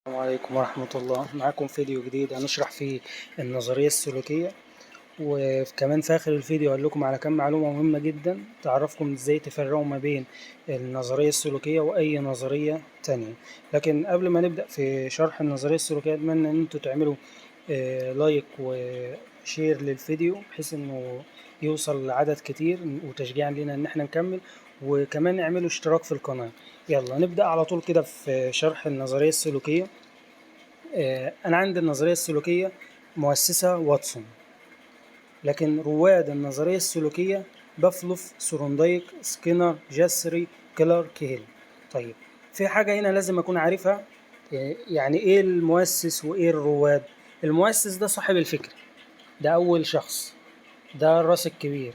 السلام عليكم ورحمة الله. معاكم فيديو جديد هنشرح فيه النظرية السلوكية، وكمان في آخر الفيديو هقول لكم على كم معلومة مهمة جدا تعرفكم ازاي تفرقوا ما بين النظرية السلوكية وأي نظرية تانية. لكن قبل ما نبدأ في شرح النظرية السلوكية أتمنى إن انتوا تعملوا لايك وشير للفيديو بحيث إنه يوصل لعدد كتير وتشجيعا لنا إن احنا نكمل، وكمان اعملوا اشتراك في القناة. يلا نبدأ على طول كده في شرح النظرية السلوكية. أنا عندي النظرية السلوكية مؤسسة واتسون، لكن رواد النظرية السلوكية بافلوف، سورندايك، سكينر، جاسري، كلارك هيل. طيب، في حاجة هنا لازم أكون عارفها، يعني إيه المؤسس وإيه الرواد؟ المؤسس ده صاحب الفكرة، ده أول شخص، ده الراس الكبير،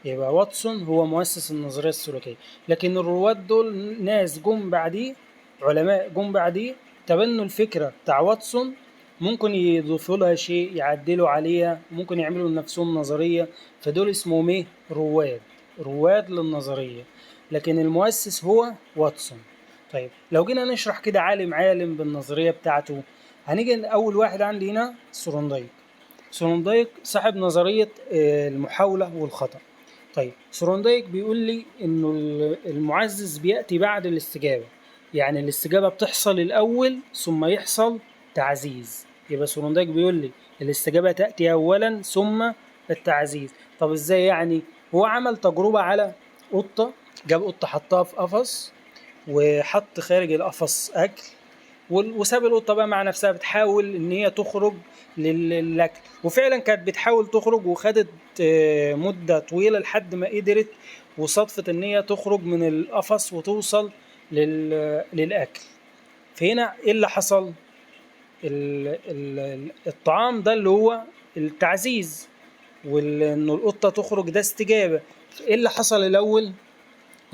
يبقى واتسون هو مؤسس النظرية السلوكية. لكن الرواد دول ناس جم بعديه، علماء جم بعديه تبنوا الفكرة بتاع واتسون، ممكن يضيفوا لها شيء، يعدلوا عليها، ممكن يعملوا لنفسهم نظرية، فدول اسمهم ايه؟ رواد، رواد للنظرية. لكن المؤسس هو واتسون. طيب لو جينا نشرح كده عالم عالم بالنظرية بتاعته، هنيجي أول واحد عندي هنا سورندايك. سورندايك صاحب نظرية المحاولة والخطأ. طيب سورندايك بيقول لي انه المعزز بياتي بعد الاستجابه، يعني الاستجابه بتحصل الاول ثم يحصل تعزيز. يبقى سورندايك بيقول لي الاستجابه تاتي اولا ثم التعزيز. طب ازاي يعني؟ هو عمل تجربه على قطه، جاب قطه حطها في قفص وحط خارج القفص اكل، وساب القطه بقى مع نفسها بتحاول ان هي تخرج للاكل، وفعلا كانت بتحاول تخرج وخدت مده طويله لحد ما قدرت وصدفت ان هي تخرج من القفص وتوصل للاكل. فهنا ايه اللي حصل؟ الطعام ده اللي هو التعزيز، وانه القطه تخرج ده استجابه. ايه اللي حصل الاول؟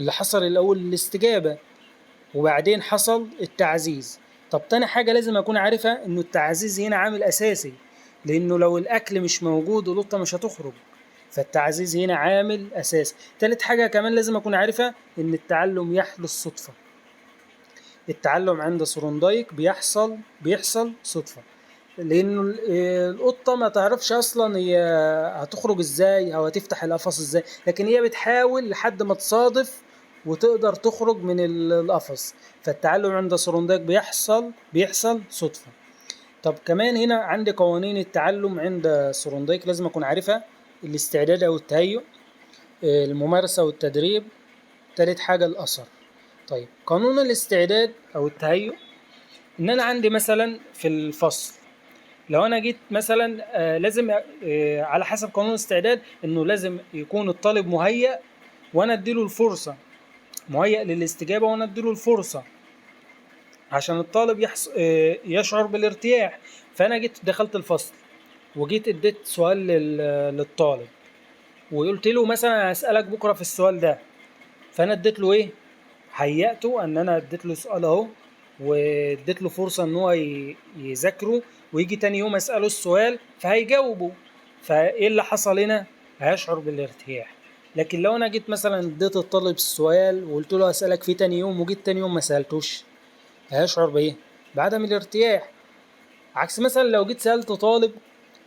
اللي حصل الاول الاستجابه، وبعدين حصل التعزيز. طب تاني حاجة لازم أكون عارفها إنه التعزيز هنا عامل أساسي، لأنه لو الأكل مش موجود القطة مش هتخرج، فالتعزيز هنا عامل أساسي. تالت حاجة كمان لازم أكون عارفها إن التعلم يحدث صدفة. التعلم عند سورندايك بيحصل صدفة، لأنه القطة ما تعرفش أصلا هي هتخرج إزاي أو هتفتح القفص إزاي، لكن هي بتحاول لحد ما تصادف وتقدر تخرج من القفص. فالتعلم عند سورندايك بيحصل صدفة. طب كمان هنا عندي قوانين التعلم عند سورندايك لازم أكون عارفها: الاستعداد أو التهيؤ، الممارسة والتدريب، تالت حاجة الأثر. طيب قانون الاستعداد أو التهيؤ، إن أنا عندي مثلا في الفصل، لو انا جيت مثلا لازم على حسب قانون الاستعداد انه لازم يكون الطالب مهيأ، وانا اديله الفرصه، مهيأ للاستجابه وانا اديله الفرصه عشان الطالب يشعر بالارتياح. فانا جيت دخلت الفصل وجيت اديت سؤال للطالب وقلت له مثلا هسألك بكره في السؤال ده، فانا اديت له ايه؟ هيأته ان انا اديت له سؤال اهو، واديت له فرصه ان هو يذاكره، ويجي تاني يوم اساله السؤال فهيجاوبه. فايه اللي حصل هنا؟ هيشعر بالارتياح. لكن لو انا جيت مثلا اديت الطالب السؤال وقلت له هسألك فيه تاني يوم، وجيت تاني يوم ما سألتوش، هيشعر بايه؟ بعدم الارتياح. عكس مثلا لو جيت سألت طالب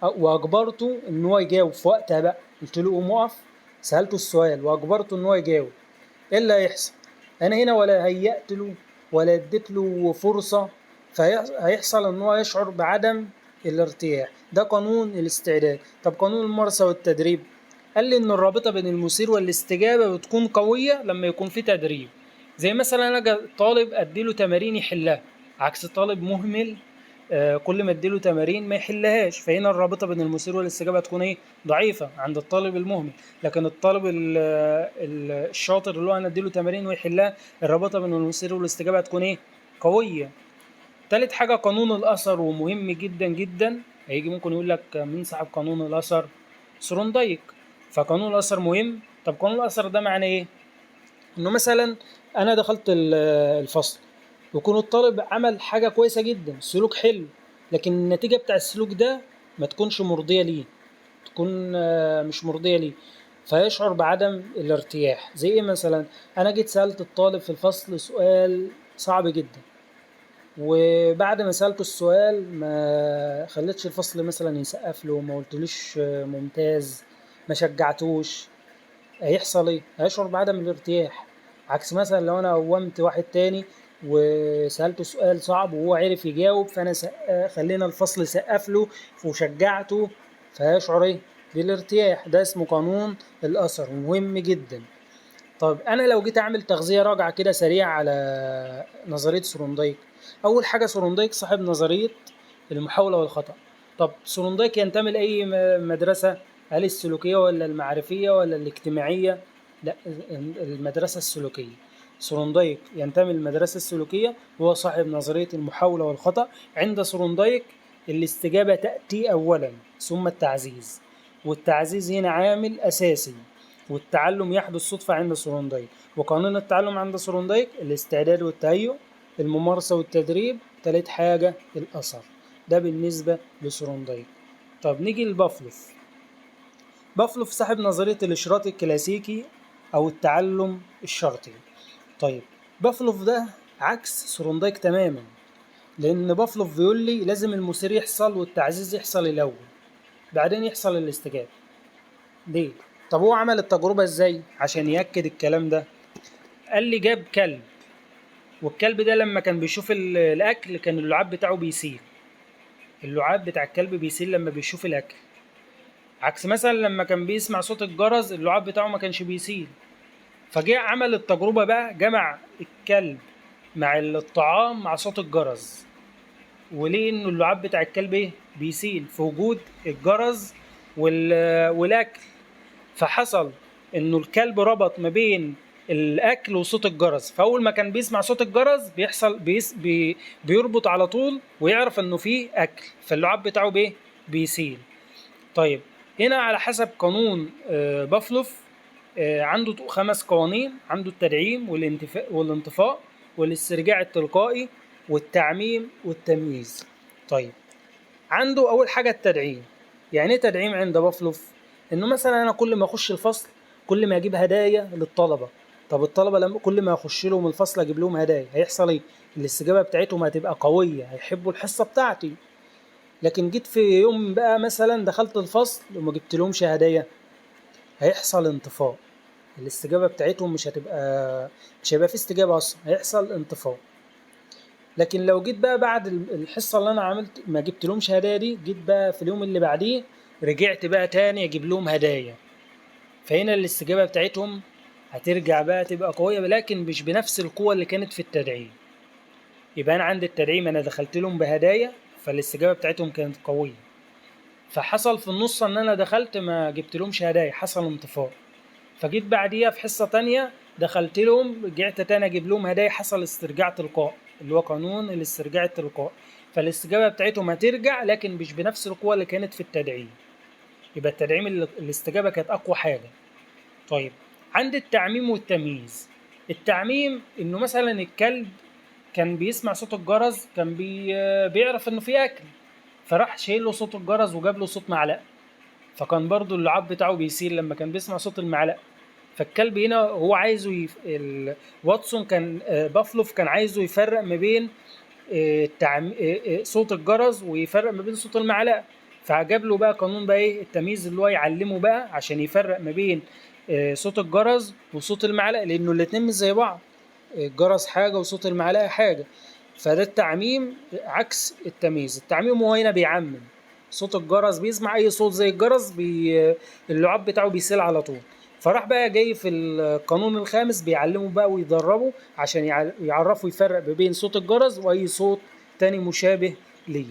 واجبرته ان هو يجاوب في وقتها، بقى قلت له قوم اقف، سألته السؤال واجبرته ان هو يجاوب، ايه اللي هيحصل؟ انا هنا ولا هيأت له ولا اديت له فرصة، فهيحصل ان هو يشعر بعدم الارتياح. ده قانون الاستعداد. طب قانون الممارسة والتدريب، قال لي ان الرابطة بين المثير والاستجابة بتكون قوية لما يكون في تدريب. زي مثلا انا طالب اديله تمارين يحلها، عكس طالب مهمل كل ما اديله تمارين ما يحلهاش. فهنا الرابطه بين المثير والاستجابه تكون ايه؟ ضعيفه عند الطالب المهمل. لكن الطالب الشاطر اللي هو انا اديله تمارين ويحلها، الرابطه بين المثير والاستجابه هتكون ايه؟ قويه. تالت حاجه قانون الاثر، ومهم جدا جدا. هيجي ممكن يقول لك مين صاحب قانون الاثر؟ سروندايك. فقانون الاثر مهم. طب قانون الاثر ده معناه ايه؟ انه مثلا انا دخلت الفصل، يكون الطالب عمل حاجة كويسة جدا، سلوك حلو، لكن النتيجة بتاع السلوك ده ما تكونش مرضية ليه، تكون مش مرضية ليه، فيشعر بعدم الارتياح. زي ايه مثلا؟ انا جيت سألت الطالب في الفصل سؤال صعب جدا، وبعد ما سألته السؤال ما خليتش الفصل مثلا يسقف له، ما قلتلوش ممتاز، ما شجعتوش، هيحصل ايه؟ هيشعر بعدم الارتياح. عكس مثلا لو انا قومت واحد تاني وسألته سؤال صعب وهو عرف يجاوب، فانا خلينا الفصل سقف له وشجعته، فهيشعر ايه؟ بالارتياح. ده اسمه قانون الاثر، مهم جدا. طب انا لو جيت اعمل تغذية راجعة كده سريع على نظرية سورندايك. اول حاجة، سورندايك صاحب نظرية المحاولة والخطأ. طب سورندايك ينتمي لاي مدرسة؟ هل السلوكية ولا المعرفية ولا الاجتماعية؟ لا، المدرسة السلوكية. سورندايك ينتمي للمدرسة السلوكية، وهو صاحب نظرية المحاولة والخطأ. عند سورندايك الاستجابة تأتي أولا ثم التعزيز، والتعزيز هنا عامل أساسي، والتعلم يحدث صدفة عند سورندايك. وقانون التعلم عند سورندايك الاستعداد والتهيؤ، الممارسة والتدريب، تالت حاجة الأثر. ده بالنسبة لسورندايك. طب نيجي لبافلوف. بافلوف صاحب نظرية الإشراط الكلاسيكي أو التعلم الشرطي. طيب بافلوف ده عكس سورندايك تماما، لأن بافلوف بيقول لي لازم المثير يحصل والتعزيز يحصل الأول، بعدين يحصل الاستجابة. ليه؟ طب هو عمل التجربة ازاي عشان يأكد الكلام ده؟ قال لي جاب كلب، والكلب ده لما كان بيشوف الأكل كان اللعاب بتاعه بيسيل. اللعاب بتاع الكلب بيسيل لما بيشوف الأكل، عكس مثلا لما كان بيسمع صوت الجرس اللعاب بتاعه ما كانش بيسيل. فجاء عمل التجربة بقى، جمع الكلب مع الطعام مع صوت الجرس، وليه انه اللعاب بتاع الكلب ايه؟ بيسيل في وجود الجرس والاكل. فحصل انه الكلب ربط ما بين الاكل وصوت الجرس، فاول ما كان بيسمع صوت الجرس بيحصل بيربط على طول ويعرف انه فيه اكل، فاللعاب بتاعه بيسيل. طيب هنا على حسب قانون بافلوف، عنده 5 قوانين. عنده التدعيم والانطفاء والاسترجاع التلقائي والتعميم والتمييز. طيب عنده اول حاجه التدعيم. يعني ايه تدعيم عند بافلوف؟ انه مثلا انا كل ما اخش الفصل كل ما اجيب هدايا للطلبه. طب الطلبه لما كل ما اخش لهم الفصل اجيب لهم هدايا، هيحصل ايه؟ الاستجابه بتاعتهم هتبقى قويه، هيحبوا الحصه بتاعتي. لكن جيت في يوم بقى مثلا دخلت الفصل وما جبت لهمش هدايا، هيحصل انطفاء، الاستجابه بتاعتهم مش هيبقى في استجابه اصلا، هيحصل انطفاء. لكن لو جيت بقى بعد الحصه اللي انا عملت ما جبت لهمش هدايا دي، جيت بقى في اليوم اللي بعديه رجعت بقى تاني اجيب لهم هدايا، فهنا الاستجابه بتاعتهم هترجع بقى تبقى قويه، لكن مش بنفس القوه اللي كانت في التدعيم. يبقى انا عند التدعيم انا دخلت لهم بهدايا فالاستجابه بتاعتهم كانت قويه، فحصل في النص ان انا دخلت ما جبت لهمش هدايا، حصل انطفاء. فجيت بعديها في حصه تانية دخلت لهم، رجعت تاني اجيب لهم هدايا، حصل استرجاع تلقائي اللي هو قانون الاسترجاع التلقائي، فالاستجابه بتاعتهم هترجع لكن مش بنفس القوه اللي كانت في التدعيم. يبقى التدعيم الاستجابه كانت اقوى حاجه. طيب عند التعميم والتمييز. التعميم انه مثلا الكلب كان بيسمع صوت الجرس، كان بيعرف انه في اكل، فراح شايل له صوت الجرس وجاب له صوت معلقه، فكان برضو اللعاب بتاعه بيسير لما كان بيسمع صوت المعلقه. فالكلب هنا هو عايزه واتسون كان بافلوف كان عايزه يفرق ما بين صوت الجرس ويفرق ما بين صوت المعلقه، فجاب له بقى قانون بقى ايه التمييز اللي هو يعلمه بقى عشان يفرق ما بين صوت الجرس وصوت المعلقه، لانه الاتنين مش زي بعض، الجرس حاجه وصوت المعلقه حاجه. فده التعميم عكس التمييز. التعميم هو هنا بيعمم، صوت الجرس بيسمع اي صوت زي الجرس اللعاب بتاعه بيسيل على طول. فراح بقى جاي في القانون الخامس بيعلمه بقى ويدربه عشان يعرفوا يفرق ما بين صوت الجرس واي صوت تاني مشابه ليه.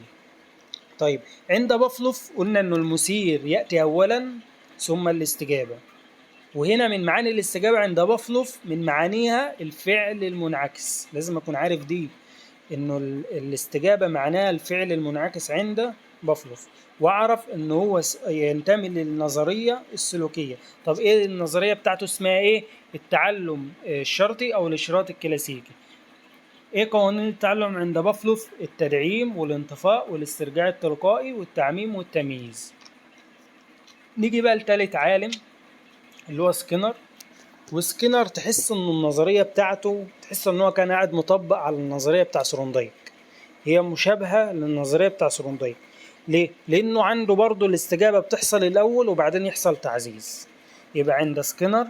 طيب عند بافلوف قلنا انه المثير ياتي اولا ثم الاستجابه، وهنا من معاني الاستجابه عند بافلوف من معانيها الفعل المنعكس. لازم اكون عارف دي، انه الاستجابه معناها الفعل المنعكس عند بافلوف، واعرف انه هو ينتمي للنظريه السلوكيه. طب ايه النظريه بتاعته؟ اسمها ايه؟ التعلم الشرطي او الاشراط الكلاسيكي. ايه قوانين التعلم عند بافلوف؟ التدعيم والانطفاء والاسترجاع التلقائي والتعميم والتمييز. نيجي بقى لتالت عالم اللي هو سكينر. وسكينر تحس ان النظريه بتاعته، تحس ان هو كان قاعد مطبق على النظريه بتاع سورندايك. هي مشابهة للنظرية بتاع سروندايك. ليه؟ لأنه عنده برضو الاستجابة بتحصل الأول وبعدين يحصل تعزيز. يبقى عند سكينر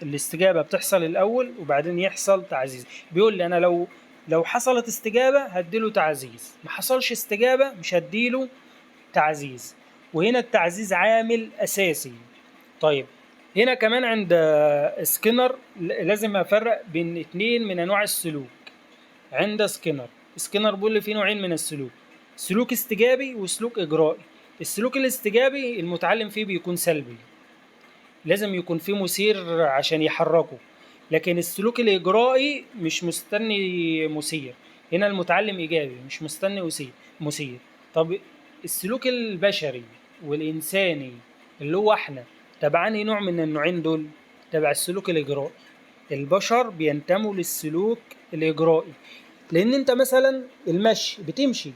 الاستجابة بتحصل الأول وبعدين يحصل تعزيز. بيقول لي أنا لو حصلت استجابة هديله تعزيز، ما حصلش استجابة مش هديله تعزيز. وهنا التعزيز عامل أساسي. طيب هنا كمان عند سكينر لازم أفرق بين 2 من أنواع السلوك. عند سكينر بيقول لي في نوعين من السلوك، سلوك استجابي وسلوك إجرائي. السلوك الاستجابي المتعلم فيه بيكون سلبي، لازم يكون فيه مثير عشان يحركه، لكن السلوك الإجرائي مش مستني مثير. هنا المتعلم إيجابي مش مستني مثير. طب السلوك البشري والإنساني اللي هو احنا تبع أنهي نوع من النوعين دول؟ تبع السلوك الإجرائي. البشر بينتموا للسلوك الإجرائي، لأن أنت مثلا المشي بتمشي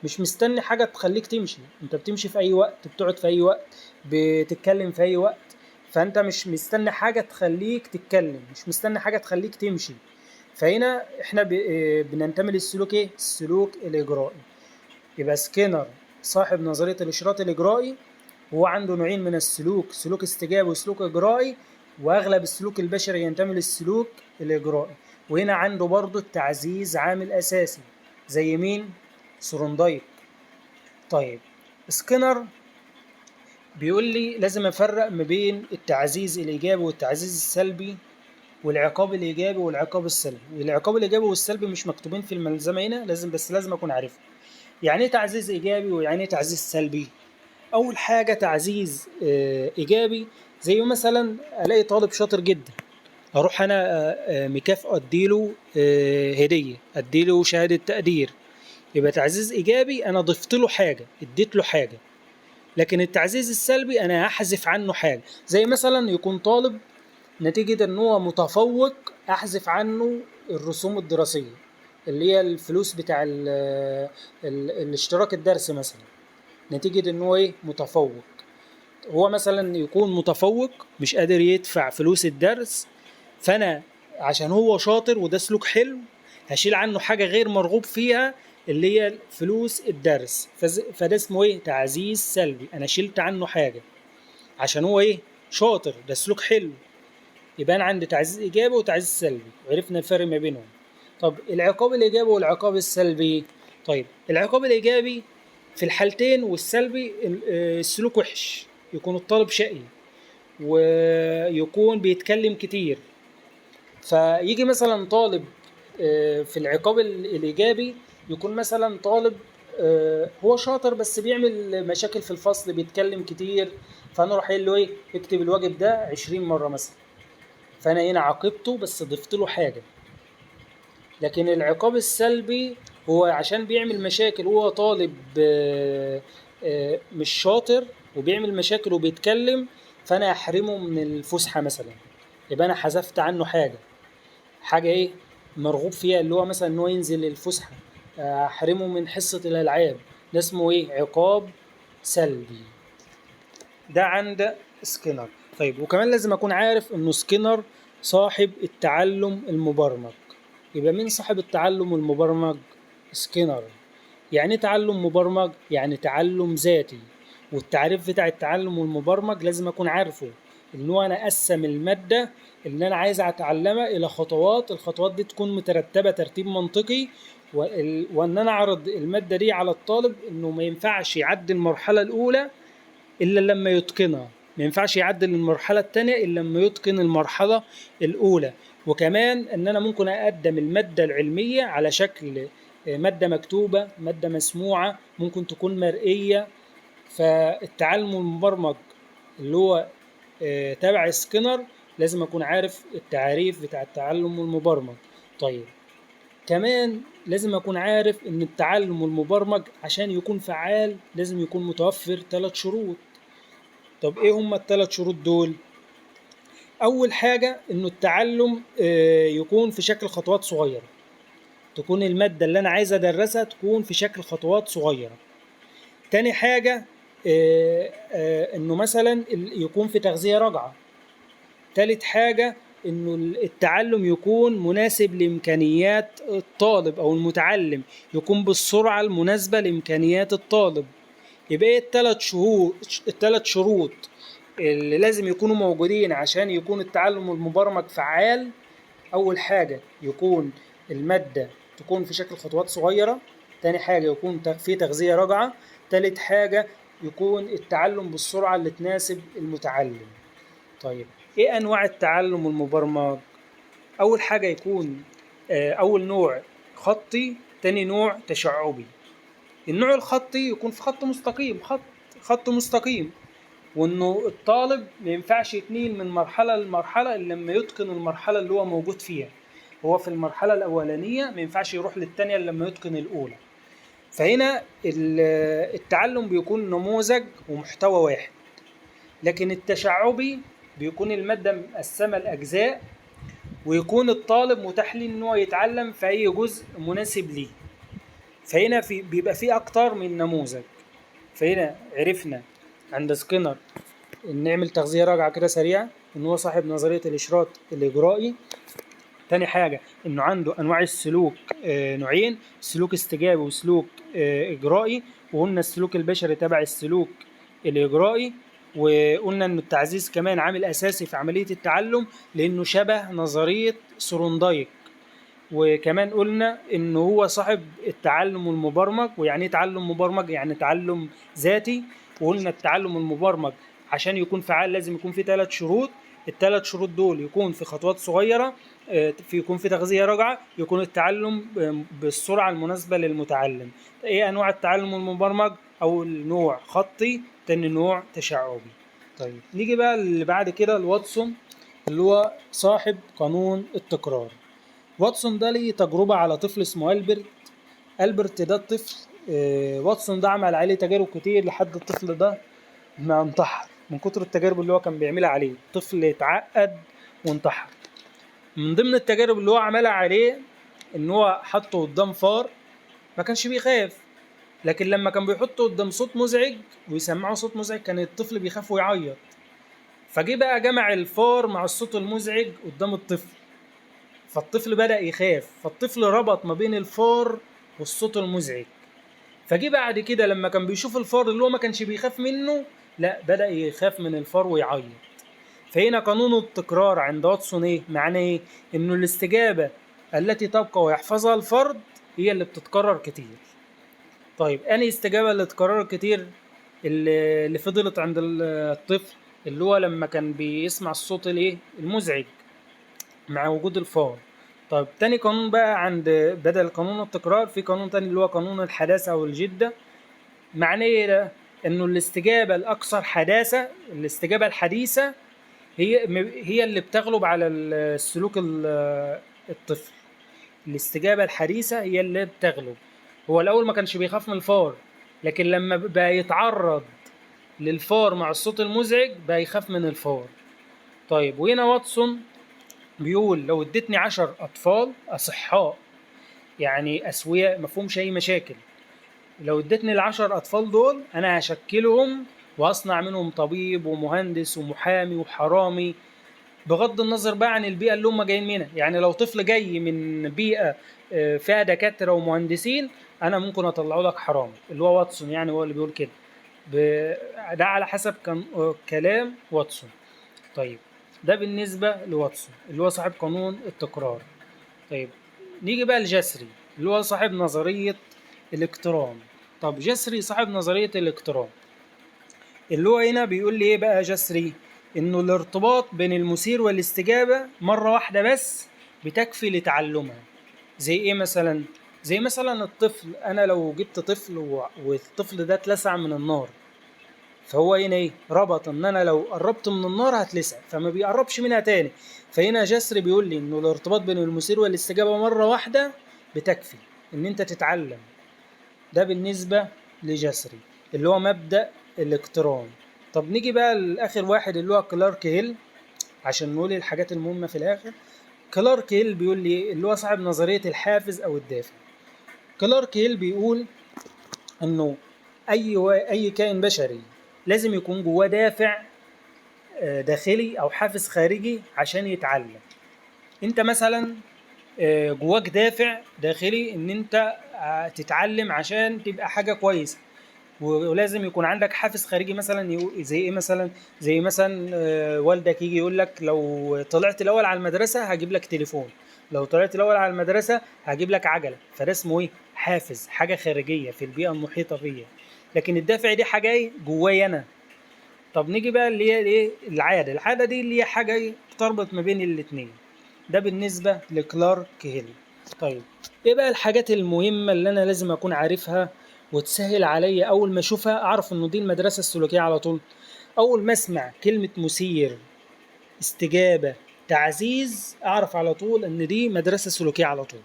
مش مستني حاجة تخليك تمشي، أنت بتمشي في أي وقت، بتقعد في أي وقت، بتتكلم في أي وقت، فأنت مش مستني حاجة تخليك تتكلم، مش مستني حاجة تخليك تمشي. فهنا احنا بننتمي للسلوك ايه؟ السلوك الإجرائي. يبقى سكينر صاحب نظرية الإشراط الإجرائي هو عنده نوعين من السلوك، سلوك استجابي وسلوك إجرائي، وأغلب السلوك البشري ينتمي للسلوك الإجرائي. وهنا عنده برضو التعزيز عامل أساسي زي مين؟ سروندايك. طيب سكينر بيقول لي لازم أفرق ما بين التعزيز الإيجابي والتعزيز السلبي، والعقاب الإيجابي والعقاب السلبي. والعقاب الإيجابي والسلبي مش مكتوبين في الملزمة هنا، لازم أكون عارفها. يعني إيه تعزيز إيجابي ويعني إيه تعزيز سلبي؟ أول حاجة تعزيز إيجابي، زي مثلا ألاقي طالب شاطر جدا، أروح أنا مكافأة، أديله هدية، أديله شهادة تقدير، يبقى تعزيز إيجابي أنا ضفت له حاجة، اديت له حاجة. لكن التعزيز السلبي أنا هحذف عنه حاجة، زي مثلا يكون طالب نتيجة إن هو متفوق أحذف عنه الرسوم الدراسية اللي هي الفلوس بتاع الاشتراك الدرس مثلا، نتيجة إن هو إيه؟ متفوق. هو مثلا يكون متفوق مش قادر يدفع فلوس الدرس، فأنا عشان هو شاطر وده سلوك حلو هشيل عنه حاجة غير مرغوب فيها اللي هي فلوس الدرس، فده اسمه ايه؟ تعزيز سلبي. انا شلت عنه حاجة عشان هو ايه؟ شاطر، ده سلوك حلو. يبقى انا عندي تعزيز ايجابي وتعزيز سلبي، وعرفنا الفرق ما بينهم. طب العقاب الايجابي والعقاب السلبي. طيب العقاب الايجابي في الحالتين والسلبي السلوك وحش، يكون الطالب شقي ويكون بيتكلم كتير. فيجي مثلا طالب في العقاب الإيجابي يكون مثلا طالب هو شاطر بس بيعمل مشاكل في الفصل، بيتكلم كتير، فأنا أروح قايل له إيه؟ اكتب الواجب ده 20 مرة مثلا، فأنا هنا عاقبته بس ضفت له حاجة. لكن العقاب السلبي هو عشان بيعمل مشاكل، هو طالب مش شاطر وبيعمل مشاكل وبيتكلم، فأنا أحرمه من الفسحة مثلا، يبقى أنا حذفت عنه حاجة ايه؟ مرغوب فيها، اللي هو مثلا ان هو ينزل الفسحة، احرمه من حصة الالعاب، ده اسمه ايه؟ عقاب سلبي. ده عند سكينر. طيب وكمان لازم اكون عارف انه سكينر صاحب التعلم المبرمج. يبقى مين صاحب التعلم المبرمج؟ سكينر. يعني تعلم مبرمج يعني تعلم ذاتي. والتعريف بتاع التعلم المبرمج لازم اكون عارفه، ان هو انا اقسم الماده اللي انا عايز اتعلمها الى خطوات، الخطوات دي تكون مترتبه ترتيب منطقي، وان انا اعرض الماده دي على الطالب انه ما ينفعش يعدي المرحله الاولى الا لما يتقنها، ما ينفعش يعدي المرحله الثانيه الا لما يتقن المرحله الاولى. وكمان ان انا ممكن اقدم الماده العلميه على شكل ماده مكتوبه، ماده مسموعه، ممكن تكون مرئيه. فالتعلم المبرمج اللي هو تبع سكينر لازم اكون عارف التعريف بتاع التعلم المبرمج. طيب كمان لازم اكون عارف ان التعلم المبرمج عشان يكون فعال لازم يكون متوفر 3 شروط. طب ايه هم ال3 شروط دول؟ اول حاجة انه التعلم يكون في شكل خطوات صغيرة، تكون المادة اللي انا عايز ادرسها تكون في شكل خطوات صغيرة. تاني حاجة انه مثلا يكون في تغذية راجعة. تالت حاجة انه التعلم يكون مناسب لامكانيات الطالب او المتعلم، يكون بالسرعه المناسبه لامكانيات الطالب. يبقى ايه الثلاث شروط اللي لازم يكونوا موجودين عشان يكون التعلم المبرمج فعال؟ اول حاجه يكون الماده تكون في شكل خطوات صغيره، تاني حاجه يكون في تغذيه راجعه، تالت حاجه يكون التعلم بالسرعه اللي تناسب المتعلم. طيب ايه انواع التعلم المبرمج؟ اول حاجه يكون اول نوع خطي، تاني نوع تشعبي. النوع الخطي يكون في خط مستقيم، خط مستقيم، وانه الطالب ما ينفعش يتنقل من مرحله لمرحله الا لما يتقن المرحله اللي هو موجود فيها. هو في المرحله الاولانيه ما ينفعش يروح للثانيه الا لما يتقن الاولى. فهنا التعلم بيكون نموذج ومحتوى واحد. لكن التشعبي بيكون الماده مقسمه لاجزاء، ويكون الطالب متاح له ان هو يتعلم في اي جزء مناسب ليه. فهنا بيبقى فيه اكتر من نموذج. فهنا عرفنا عند سكينر نعمل تغذية راجعة كده سريعة ان هو صاحب نظرية الاشراط الاجرائي. تاني حاجة انه عنده انواع السلوك نوعين، سلوك استجابي وسلوك اجرائي، وقلنا السلوك البشري تبع السلوك الاجرائي. وقلنا ان التعزيز كمان عامل اساسي في عملية التعلم لانه شبه نظرية سورندايك. وكمان قلنا ان هو صاحب التعلم المبرمج. ويعني ايه تعلم مبرمج؟ يعني تعلم ذاتي. وقلنا التعلم المبرمج عشان يكون فعال لازم يكون فيه 3 شروط. الثلاث شروط دول يكون في خطوات صغيرة، يكون في تغذية راجعة، يكون التعلم بالسرعة المناسبة للمتعلم. ايه انواع التعلم المبرمج؟ اول نوع خطي، تاني نوع تشعبي. طيب نيجي بقى اللي بعد كده لواتسون اللي هو صاحب قانون التكرار. واتسون ده ليه تجربة على طفل اسمه ألبرت ده الطفل. واتسون ده عمل عليه تجارب كتير لحد الطفل ده ما انتحر من كتر التجارب اللي هو كان بيعملها عليه. الطفل اتعقد وانتحر. من ضمن التجارب اللي هو عملها عليه ان هو حطه قدام فار ما كانش بيخاف، لكن لما كان بيحطه قدام صوت مزعج ويسمعه صوت مزعج كان الطفل بيخاف ويعيط. فجه بقى جمع الفار مع الصوت المزعج قدام الطفل، فالطفل بدأ يخاف. فالطفل ربط ما بين الفار والصوت المزعج. فجي بعد كده لما كان بيشوف الفار اللي هو ما كانش بيخاف منه، لا بدأ يخاف من الفار ويعيط. فهنا قانون التكرار عند واتسون ايه؟ معناه ايه؟ انه الاستجابة التي تبقى ويحفظها الفرد هي اللي بتتكرر كتير. طيب انهي استجابة اللي اتكررت كتير؟ اللي فضلت عند الطفل اللي هو لما كان بيسمع الصوت الايه المزعج مع وجود الفار. طيب تاني قانون بقى عند بدل قانون التكرار في قانون تاني اللي هو قانون الحداثة أو الجدة. معناه ايه ده؟ انه الاستجابة الأكثر حداثة، الاستجابة الحديثة هي اللي بتغلب على السلوك الطفل. الاستجابة الحديثة هي اللي بتغلب. هو الأول ما كانش بيخاف من الفار، لكن لما بقى يتعرض للفار مع الصوت المزعج بقى يخاف من الفار. طيب وهنا واتسون بيقول لو اديتني 10 أطفال أصحاء يعني أسوياء مفهومش أي مشاكل، لو اديتني ال10 أطفال دول أنا هشكلهم وأصنع منهم طبيب ومهندس ومحامي وحرامي، بغض النظر بقى عن البيئة اللي هم جايين منها. يعني لو طفل جاي من بيئة فيها دكاترة ومهندسين أنا ممكن أطلعه لك حرامي. اللي هو واتسون يعني هو اللي بيقول كده. ده على حسب كلام واتسون. طيب ده بالنسبة لواتسون اللي هو صاحب قانون التكرار. طيب نيجي بقى لجسري اللي هو صاحب نظرية الاقتران. طب جسري صاحب نظرية الاقتران اللي هو هنا بيقول لي ايه بقى جسري؟ انه الارتباط بين المثير والاستجابة مرة واحدة بس بتكفي لتعلمها. زي ايه مثلا؟ زي مثلا الطفل، انا لو جبت طفل والطفل ده اتلسع من النار، فهو هنا ايه؟ ربط ان انا لو قربت من النار هتلسع فما بيقربش منها تاني. فهنا جسر بيقول لي انه الارتباط بين المثير والاستجابة مرة واحدة بتكفي ان انت تتعلم. ده بالنسبة لجسري اللي هو مبدأ الاقتران. طب نيجي بقى لاخر واحد اللي هو كلارك هيل عشان نقول الحاجات المهمة في الاخر. كلارك هيل بيقول لي اللي هو صاحب نظرية الحافز او الدافع. كلارك هيل بيقول انه اي كائن بشري لازم يكون جواه دافع داخلي او حافز خارجي عشان يتعلم. انت مثلا جواك دافع داخلي ان انت تتعلم عشان تبقى حاجه كويسه، ولازم يكون عندك حافز خارجي مثلا زي ايه مثلا؟ زي مثلا والدك يجي يقول لك لو طلعت الاول على المدرسه هجيب لك تليفون، لو طلعت الاول على المدرسه هجيب لك عجله. فده اسمه ايه؟ حافز، حاجه خارجيه في البيئه المحيطه بيا. لكن الدافع دي حاجه ايه؟ جوايا انا. طب نيجي بقى اللي هي ايه؟ العاده دي اللي هي حاجه ايه؟ تربط ما بين الاثنين. ده بالنسبه لكلارك هيل. طيب ايه بقى الحاجات المهمه اللي انا لازم اكون عارفها وتسهل عليا اول ما اشوفها اعرف انه دي المدرسه السلوكيه على طول؟ اول ما اسمع كلمه مثير، استجابه، تعزيز، اعرف على طول ان دي مدرسه سلوكيه على طول.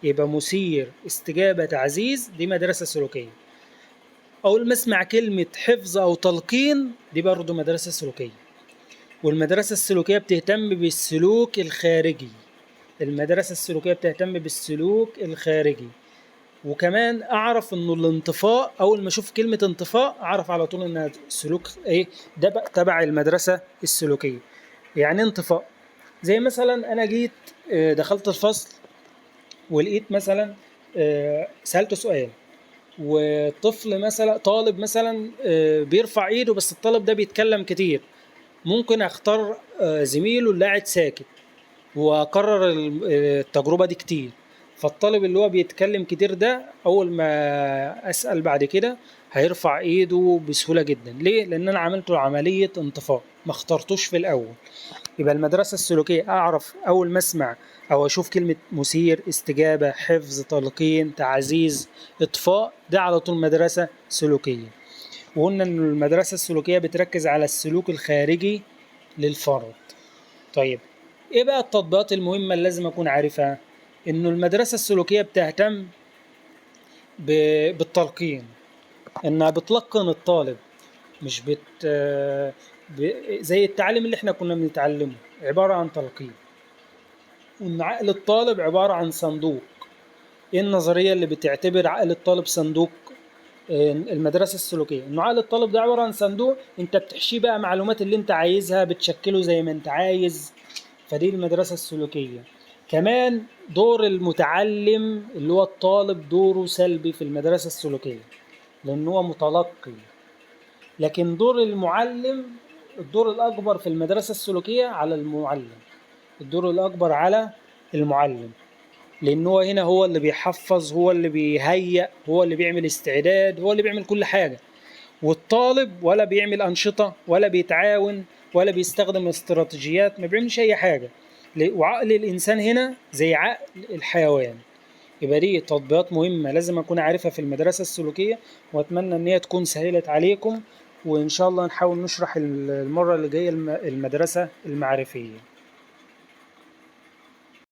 يبقى مثير، استجابه، تعزيز، دي مدرسه سلوكيه. اول ما اسمع كلمه حفظ او تلقين دي برضه مدرسه سلوكيه. والمدرسه السلوكيه بتهتم بالسلوك الخارجي. المدرسه السلوكيه بتهتم بالسلوك الخارجي. وكمان اعرف انه الانطفاء، اول ما اشوف كلمه انطفاء اعرف على طول انها سلوك ايه؟ ده بقى تبع المدرسه السلوكيه. يعني انطفاء، زي مثلا انا جيت دخلت الفصل ولقيت مثلا سالته سؤال، وطفل مثلا طالب مثلا بيرفع ايده بس الطالب ده بيتكلم كتير، ممكن اختار زميله اللي قاعد ساكت واكرر التجربه دي كتير. فالطالب اللي هو بيتكلم كتير ده اول ما اسال بعد كده هيرفع ايده بسهوله جدا. ليه؟ لان انا عملت له عمليه انطفاء، ما اخترتوش في الاول. يبقى المدرسه السلوكيه اعرف اول ما اسمع او اشوف كلمه مثير، استجابه، حفظ، تلقين، تعزيز، اطفاء، ده على طول مدرسه سلوكيه. وقلنا ان المدرسه السلوكيه بتركز على السلوك الخارجي للفرد. طيب ايه بقى التطبيقات المهمة اللي لازم اكون عارفها؟ انه المدرسة السلوكية بتهتم بالتلقين، انها بتلقن الطالب، مش زي التعليم اللي احنا كنا بنتعلمه عبارة عن تلقين. وان عقل الطالب عبارة عن صندوق. ايه النظرية اللي بتعتبر عقل الطالب صندوق؟ المدرسة السلوكية انه عقل الطالب ده عبارة عن صندوق، انت بتحشيه بقى معلومات اللي انت عايزها، بتشكله زي ما انت عايز. فدي المدرسة السلوكية. كمان دور المتعلم اللي هو الطالب دوره سلبي في المدرسة السلوكية لأنه هو متلقي. لكن دور المعلم، الدور الأكبر في المدرسة السلوكية على المعلم. الدور الأكبر على المعلم، لأنه هو هنا هو اللي بيحفظ، هو اللي بيهيئ، هو اللي بيعمل استعداد، هو اللي بيعمل كل حاجة. والطالب ولا بيعمل أنشطة ولا بيتعاون ولا بيستخدم استراتيجيات، ما بيعملش أي حاجة. وعقل الإنسان هنا زي عقل الحيوان. يبقى دي تطبيقات مهمة لازم أكون عارفها في المدرسة السلوكية، وأتمنى إن هي تكون سهلت عليكم. وإن شاء الله نحاول نشرح المرة اللي جاية المدرسة المعرفية.